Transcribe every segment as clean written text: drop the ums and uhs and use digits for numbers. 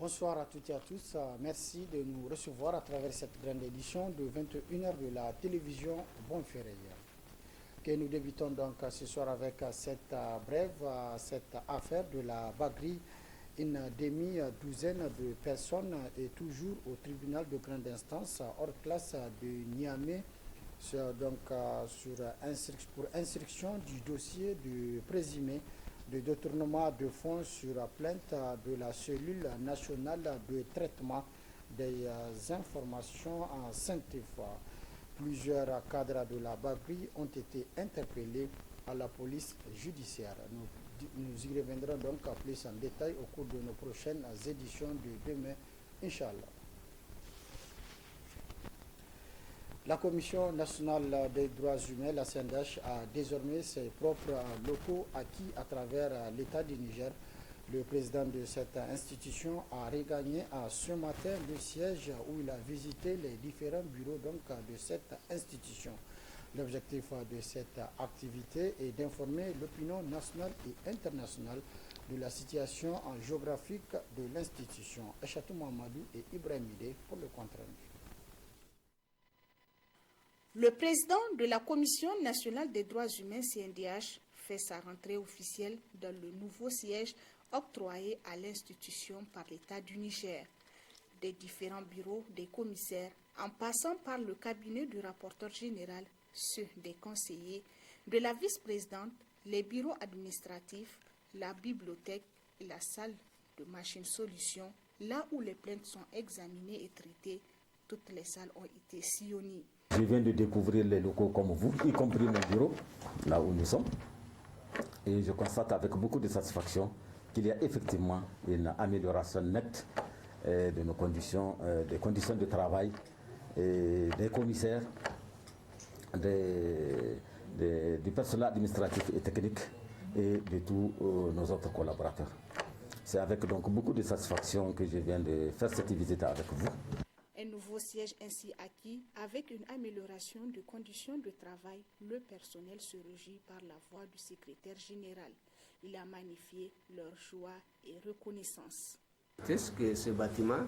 Bonsoir à toutes et à tous. Merci de nous recevoir à travers cette grande édition de 21h de la télévision Bonferré. Que nous débutons donc ce soir avec cette brève, cette affaire de la Bagri. Une demi-douzaine de personnes est toujours au tribunal de grande instance hors classe de Niamey pour instruction du dossier de présumé de détournement de fonds sur plainte de la cellule nationale de traitement des informations en Sainte-Foy. Plusieurs cadres de la Bagri ont été interpellés à la police judiciaire. Nous y reviendrons donc plus en détail au cours de nos prochaines éditions de demain, Inch'Allah. La Commission nationale des droits humains, la CNDH, a désormais ses propres locaux acquis à travers l'État du Niger. Le président de cette institution a regagné ce matin le siège où il a visité les différents bureaux de cette institution. L'objectif de cette activité est d'informer l'opinion nationale et internationale de la situation géographique de l'institution. Achatou Mamadou et Ibrahim Ide pour le compte rendu. Le président de la Commission nationale des droits humains, CNDH, fait sa rentrée officielle dans le nouveau siège octroyé à l'institution par l'État du Niger. Des différents bureaux des commissaires, en passant par le cabinet du rapporteur général, ceux des conseillers, de la vice-présidente, les bureaux administratifs, la bibliothèque et la salle de machine solution, là où les plaintes sont examinées et traitées, toutes les salles ont été sillonnées. Je viens de découvrir les locaux comme vous, y compris mon bureau, là où nous sommes. Et je constate avec beaucoup de satisfaction qu'il y a effectivement une amélioration nette de nos conditions, des conditions de travail, des commissaires, du personnel administratif et technique et de tous nos autres collaborateurs. C'est avec donc beaucoup de satisfaction que je viens de faire cette visite avec vous. Un nouveau siège ainsi acquis, avec une amélioration des conditions de travail, le personnel se réjouit par la voix du secrétaire général. Il a magnifié leur joie et reconnaissance. C'est que ce bâtiment,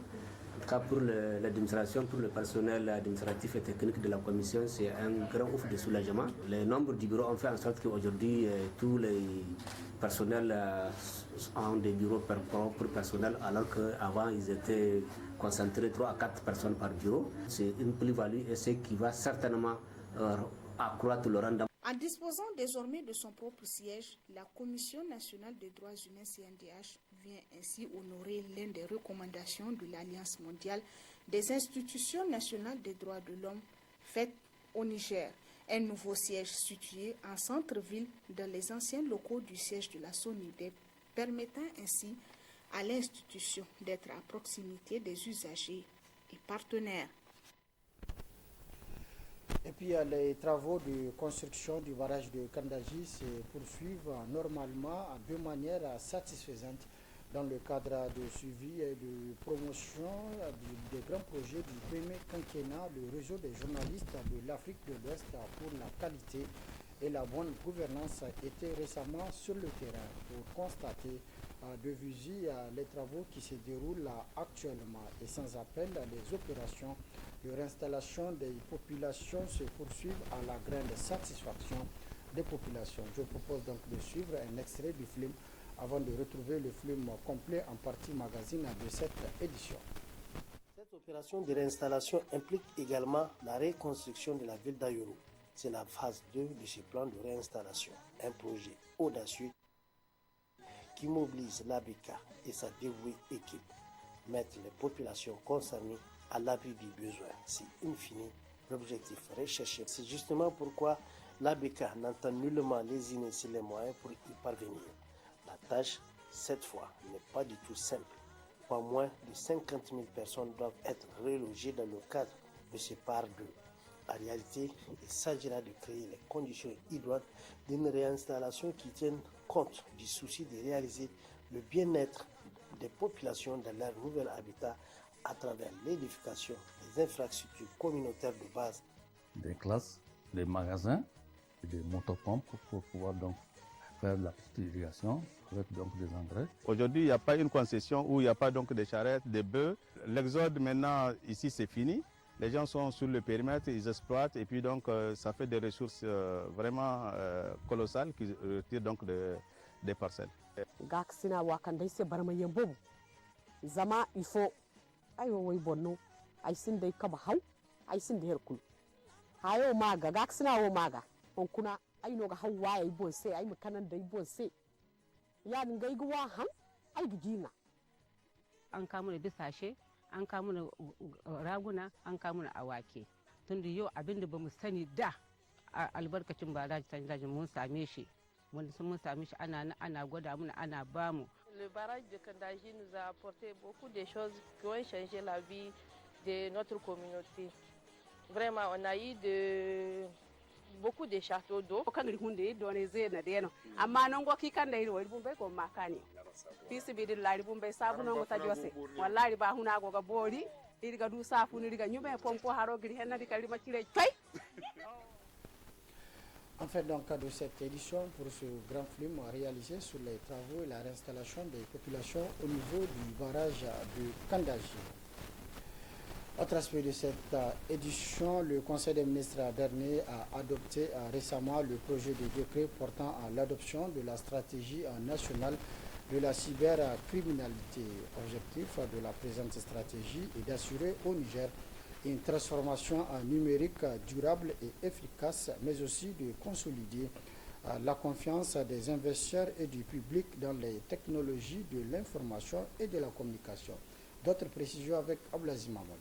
pour l'administration, pour le personnel administratif et technique de la commission, c'est un grand ouf de soulagement. Le nombre du bureaux ont fait en sorte qu'aujourd'hui, tous les personnels ont des bureaux propres personnels, alors qu'avant, ils étaient concentrés 3 à 4 personnes par bureau. C'est une plus-value et ce qui va certainement accroître le rendement. En disposant désormais de son propre siège, la Commission nationale des droits humains CNDH vient ainsi honorer l'une des recommandations de l'Alliance mondiale des institutions nationales des droits de l'homme faite au Niger. Un nouveau siège situé en centre-ville dans les anciens locaux du siège de la SONIDEP, permettant ainsi à l'institution d'être à proximité des usagers et partenaires. Et puis les travaux de construction du barrage de Kandaji se poursuivent normalement de manière satisfaisante dans le cadre de suivi et de promotion des grands projets du premier quinquennat, le réseau des journalistes de l'Afrique de l'Ouest pour la qualité et la bonne gouvernance était récemment sur le terrain pour constater de visu les travaux qui se déroulent actuellement et sans appel les opérations de réinstallation des populations se poursuivent à la grande satisfaction des populations. Je propose donc de suivre un extrait du film avant de retrouver le film complet en partie magazine de cette édition. Cette opération de réinstallation implique également la reconstruction de la ville d'Ayoro. C'est la phase 2 de ce plan de réinstallation, un projet audacieux qui mobilise l'ABK et sa dévouée équipe, mettre les populations concernées à l'abri du besoin. C'est in fine l'objectif recherché. C'est justement pourquoi l'ABK n'entend nullement lésiner sur les moyens pour y parvenir. La tâche, cette fois, n'est pas du tout simple. Pas moins de 50 000 personnes doivent être relogées dans le cadre de ce par deux. En réalité, il s'agira de créer les conditions idoines d'une réinstallation qui tienne compte du souci de réaliser le bien-être des populations dans leur nouvel habitat à travers l'édification des infrastructures communautaires de base. Des classes, des magasins, des motopompes pour pouvoir donc faire la petite irrigation avec donc des engrais. Aujourd'hui, il n'y a pas une concession où il n'y a pas donc des charrettes, des bœufs. L'exode maintenant, ici, c'est fini. Les gens sont sur le périmètre, ils exploitent et puis donc ça fait des ressources vraiment colossales qui retirent donc des parcelles. Zama il faut ayo way bonno ay sinde kaba haw ay sinde herkul hayo maga gaksina wo maga on kuna ay no ga hawa ay bonse ay makanan dai bonse ya ngai gwa han ay gijina an kamu da bisashe an kamu da raguna an kamu da awake tunda yau abinda bamu sani da albarkacin baraji tanjajin mun same shi mun same shi ana gwada muna ana bamu. Le barrage de Kandaji nous a apporté beaucoup de choses qui ont changé la vie de notre communauté. Vraiment, on a eu beaucoup de châteaux d'eau. En fait, dans le cadre de cette édition, pour ce grand film réalisé sur les travaux et la réinstallation des populations au niveau du barrage de Kandaji. Autre aspect de cette édition, le Conseil des ministres dernier a adopté récemment le projet de décret portant à l'adoption de la stratégie nationale de la cybercriminalité. Objectif de la présente stratégie est d'assurer au Niger une transformation numérique durable et efficace, mais aussi de consolider la confiance des investisseurs et du public dans les technologies de l'information et de la communication. D'autres précisions avec Ablazi Mahmoud.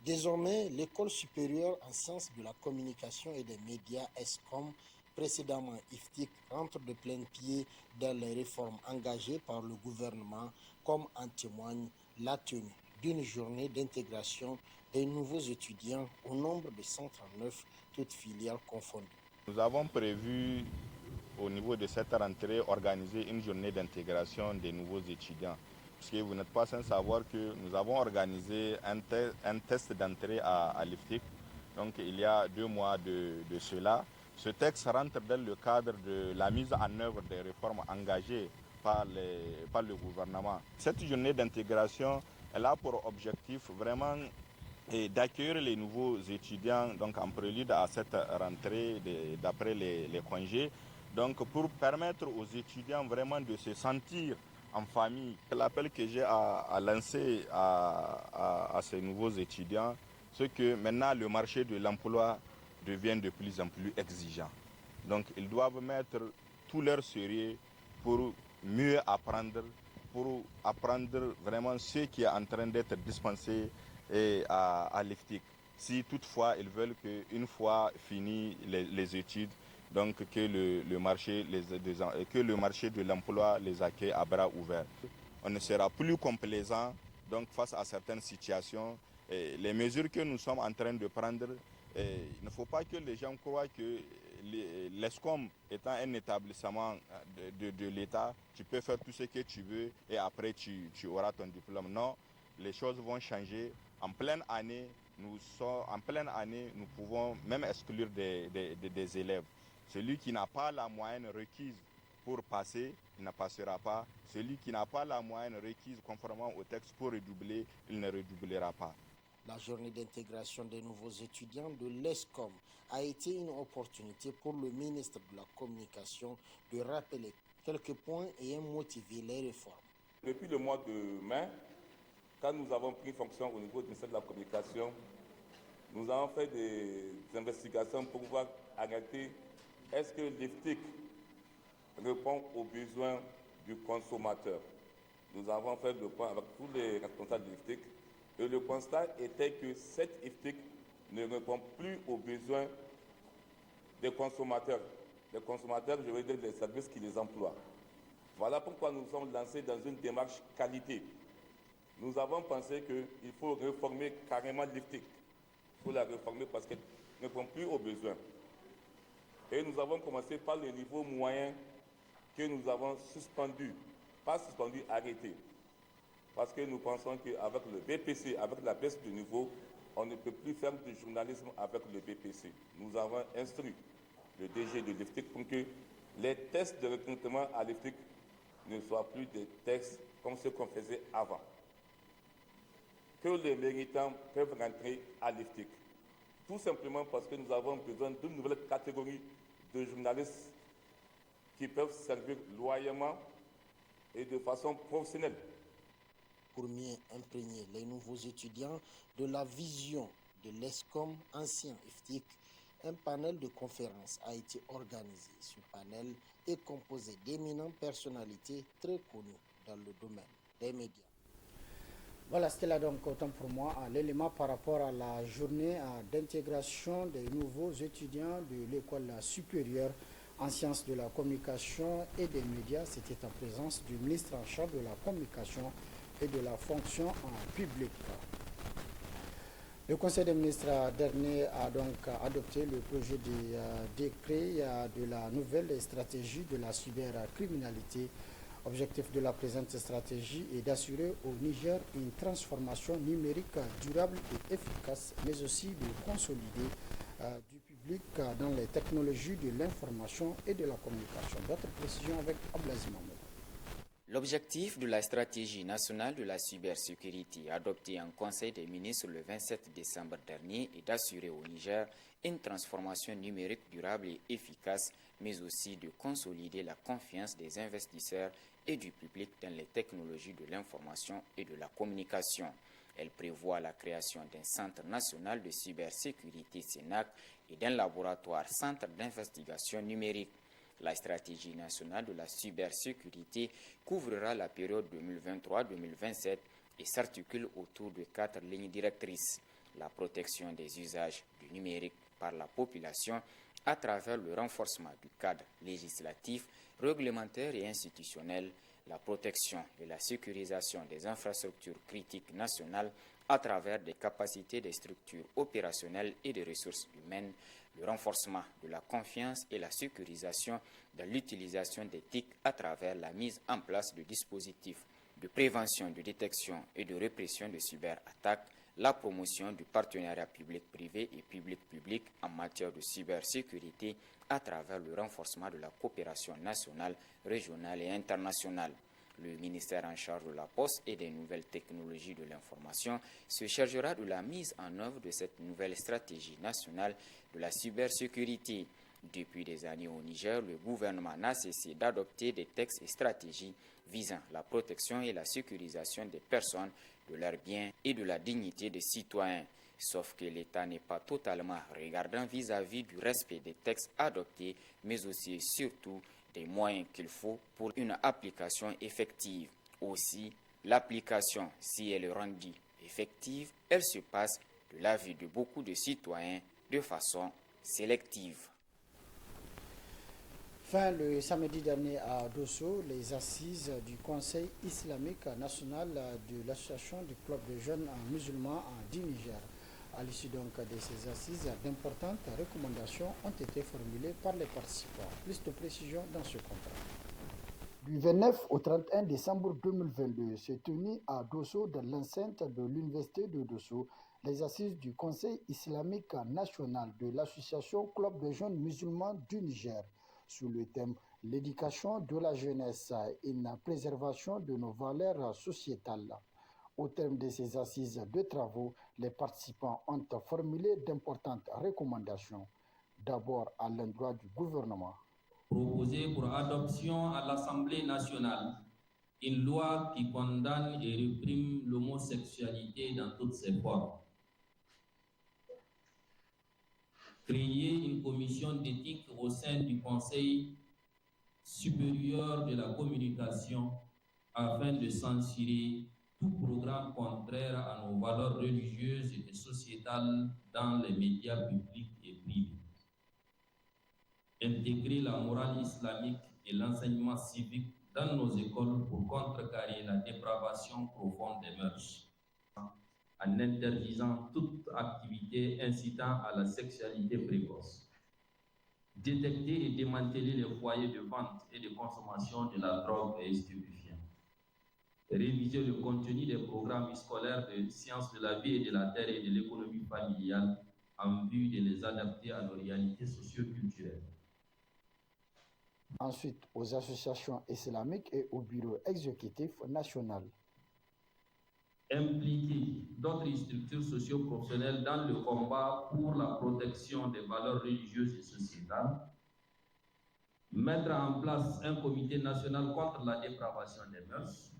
Désormais, l'École supérieure en sciences de la communication et des médias ESCOM, précédemment IFTIC, rentre de plein pied dans les réformes engagées par le gouvernement, comme en témoigne la tenue d'une journée d'intégration des nouveaux étudiants au nombre de 139, toutes filières confondues. Nous avons prévu au niveau de cette rentrée organiser une journée d'intégration des nouveaux étudiants. Parce que vous n'êtes pas sans savoir que nous avons organisé un test d'entrée à l'IFTIC, donc il y a 2 mois de cela. Ce texte rentre dans le cadre de la mise en œuvre des réformes engagées par le gouvernement. Cette journée d'intégration, elle a pour objectif vraiment d'accueillir les nouveaux étudiants donc en prélude à cette rentrée d'après les congés, donc pour permettre aux étudiants vraiment de se sentir en famille. L'appel que j'ai à lancer à ces nouveaux étudiants, c'est que maintenant le marché de l'emploi devient de plus en plus exigeant. Donc ils doivent mettre tout leur sérieux pour mieux apprendre, pour apprendre vraiment ce qui est en train d'être dispensé à l'IFTIC. Si toutefois ils veulent qu'une fois fini les études, donc que le marché de l'emploi les accueille à bras ouverts. On ne sera plus complaisant donc face à certaines situations. Et les mesures que nous sommes en train de prendre, il ne faut pas que les gens croient que l'ESCOM étant un établissement de l'État, tu peux faire tout ce que tu veux et après tu auras ton diplôme. Non, les choses vont changer. En pleine année, nous pouvons même exclure des élèves. Celui qui n'a pas la moyenne requise pour passer, il ne passera pas. Celui qui n'a pas la moyenne requise conformément au texte pour redoubler, il ne redoublera pas. La journée d'intégration des nouveaux étudiants de l'ESCOM a été une opportunité pour le ministre de la Communication de rappeler quelques points ayant motivé les réformes. Depuis le mois de mai, quand nous avons pris fonction au niveau du ministère de la Communication, nous avons fait des investigations pour pouvoir arrêter est-ce que l'IFTIC répond aux besoins du consommateur. Nous avons fait le point avec tous les responsables de l'IFTIC et le constat était que cette IFTIC ne répond plus aux besoins des consommateurs. Les consommateurs, je veux dire, les services qui les emploient. Voilà pourquoi nous sommes lancés dans une démarche qualité. Nous avons pensé qu'il faut réformer carrément l'IFTIC. Il faut la réformer parce qu'elle ne répond plus aux besoins. Et nous avons commencé par le niveau moyen que nous avons suspendu, pas suspendu, arrêté. Parce que nous pensons qu'avec le BPC, avec la baisse de niveau, on ne peut plus faire du journalisme avec le BPC. Nous avons instruit le DG de l'IFTIC pour que les tests de recrutement à l'IFTIC ne soient plus des tests comme ceux qu'on faisait avant. Que les méritants peuvent rentrer à l'IFTIC. Tout simplement parce que nous avons besoin d'une nouvelle catégorie de journalistes qui peuvent servir loyalement et de façon professionnelle. Pour mieux imprégner les nouveaux étudiants de la vision de l'ESCOM ancien IFTIC, un panel de conférences a été organisé. Ce panel est composé d'éminentes personnalités très connues dans le domaine des médias. Voilà, c'était là donc autant pour moi l'élément par rapport à la journée d'intégration des nouveaux étudiants de l'école supérieure en sciences de la communication et des médias. C'était en présence du ministre en charge de la communication et de la fonction publique. Le Conseil des ministres dernier a donc adopté le projet de décret de la nouvelle stratégie de la cybercriminalité. Objectif de la présente stratégie est d'assurer au Niger une transformation numérique durable et efficace, mais aussi de consolider du public dans les technologies de l'information et de la communication. D'autres précisions avec Ablazi Mahmoud. L'objectif de la stratégie nationale de la cybersécurité adoptée en Conseil des ministres le 27 décembre dernier est d'assurer au Niger une transformation numérique durable et efficace, mais aussi de consolider la confiance des investisseurs et du public dans les technologies de l'information et de la communication. Elle prévoit la création d'un centre national de cybersécurité CENAC et d'un laboratoire centre d'investigation numérique. La stratégie nationale de la cybersécurité couvrira la période 2023-2027 et s'articule autour de 4 lignes directrices. La protection des usages du numérique par la population à travers le renforcement du cadre législatif, réglementaire et institutionnel, la protection et la sécurisation des infrastructures critiques nationales à travers des capacités des structures opérationnelles et des ressources humaines, le renforcement de la confiance et la sécurisation de l'utilisation des TIC à travers la mise en place de dispositifs de prévention, de détection et de répression de cyberattaques, la promotion du partenariat public-privé et public-public en matière de cybersécurité à travers le renforcement de la coopération nationale, régionale et internationale. Le ministère en charge de la Poste et des nouvelles technologies de l'information se chargera de la mise en œuvre de cette nouvelle stratégie nationale de la cybersécurité. Depuis des années au Niger, le gouvernement n'a cessé d'adopter des textes et stratégies visant la protection et la sécurisation des personnes, de leurs biens et de la dignité des citoyens. Sauf que l'État n'est pas totalement regardant vis-à-vis du respect des textes adoptés, mais aussi et surtout des moyens qu'il faut pour une application effective. Aussi, l'application, si elle est rendue effective, elle se passe de l'avis de beaucoup de citoyens de façon sélective. Fin le samedi dernier à Dosso, les assises du Conseil islamique national de l'association du club de jeunes musulmans du Niger. À l'issue donc de ces assises, d'importantes recommandations ont été formulées par les participants. Plus de précision dans ce contrat. Du 29 au 31 décembre 2022, s'est tenu à Dosso, dans l'enceinte de l'université de Dosso, les assises du Conseil islamique national de l'association club de jeunes musulmans du Niger, sous le thème « L'éducation de la jeunesse et la préservation de nos valeurs sociétales ». Au terme de ces assises de travaux, les participants ont formulé d'importantes recommandations, d'abord à l'endroit du gouvernement. Proposer pour adoption à l'Assemblée nationale une loi qui condamne et réprime l'homosexualité dans toutes ses formes. Créer une commission d'éthique au sein du Conseil supérieur de la communication afin de censurer tout programme contraire à nos valeurs religieuses et sociétales dans les médias publics et privés. Intégrer la morale islamique et l'enseignement civique dans nos écoles pour contrecarrer la dépravation profonde des mœurs, en interdisant toute activité incitant à la sexualité précoce. Détecter et démanteler les foyers de vente et de consommation de la drogue et stupéfiants. Réviser le contenu des programmes scolaires de sciences de la vie et de la terre et de l'économie familiale en vue de les adapter à nos réalités socio-culturelles. Ensuite, aux associations islamiques et au bureau exécutif national. Impliquer d'autres structures socio-professionnelles dans le combat pour la protection des valeurs religieuses et sociétales. Mettre en place un comité national contre la dépravation des mœurs.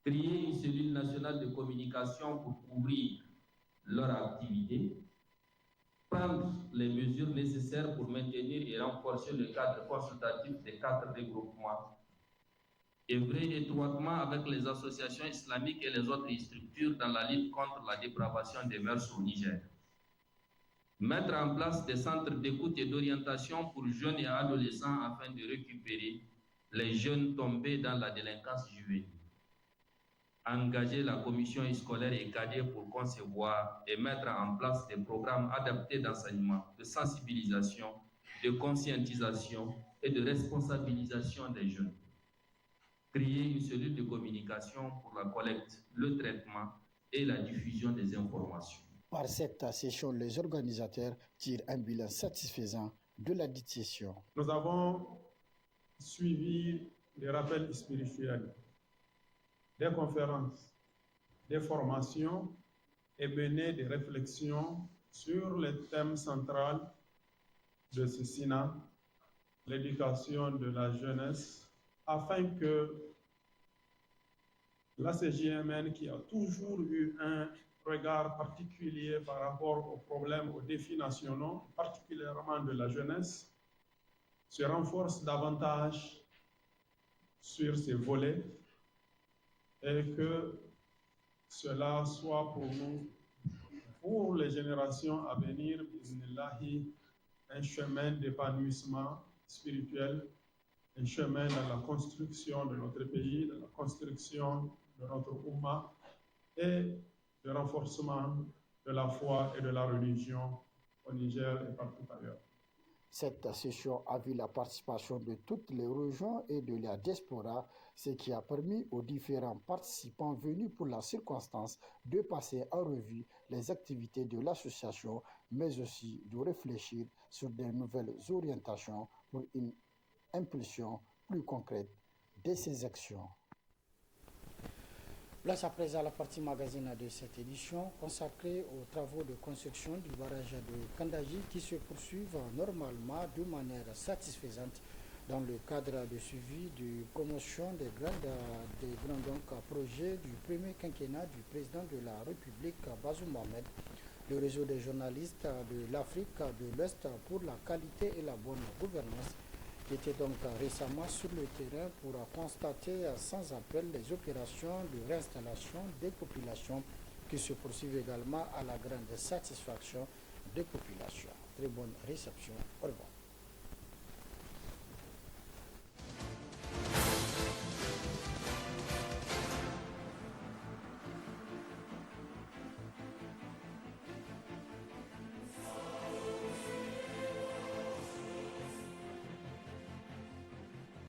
Créer une cellule nationale de communication pour couvrir leur activité. Prendre les mesures nécessaires pour maintenir et renforcer le cadre consultatif des 4 regroupements. Œuvrer étroitement avec les associations islamiques et les autres structures dans la lutte contre la dépravation des mœurs au Niger. Mettre en place des centres d'écoute et d'orientation pour jeunes et adolescents afin de récupérer les jeunes tombés dans la délinquance juvénile. Engager la commission scolaire et cadre pour concevoir et mettre en place des programmes adaptés d'enseignement, de sensibilisation, de conscientisation et de responsabilisation des jeunes. Créer une cellule de communication pour la collecte, le traitement et la diffusion des informations. Par cette session, les organisateurs tirent un bilan satisfaisant de la dite session. Nous avons suivi les rappels spirituels, des conférences, des formations et mené des réflexions sur les thèmes centraux de ce SINA, l'éducation de la jeunesse, afin que la CJMN, qui a toujours eu un regard particulier par rapport aux problèmes, aux défis nationaux, particulièrement de la jeunesse, se renforce davantage sur ces volets et que cela soit pour nous, pour les générations à venir, un chemin d'épanouissement spirituel, un chemin dans la construction de notre pays, dans la construction de notre Oumma et le renforcement de la foi et de la religion au Niger et partout ailleurs. Cette session a vu la participation de toutes les régions et de la diaspora, ce qui a permis aux différents participants venus pour la circonstance de passer en revue les activités de l'association, mais aussi de réfléchir sur de nouvelles orientations pour une impulsion plus concrète de ces actions. Place à présent à la partie magazine de cette édition consacrée aux travaux de construction du barrage de Kandaji qui se poursuivent normalement de manière satisfaisante dans le cadre de suivi de promotion des grands projets du premier quinquennat du président de la République Bazoum Mohamed. Le réseau des journalistes de l'Afrique de l'Ouest pour la qualité et la bonne gouvernance qui était donc récemment sur le terrain pour constater sans appel les opérations de réinstallation des populations qui se poursuivent également à la grande satisfaction des populations. Très bonne réception. Au revoir.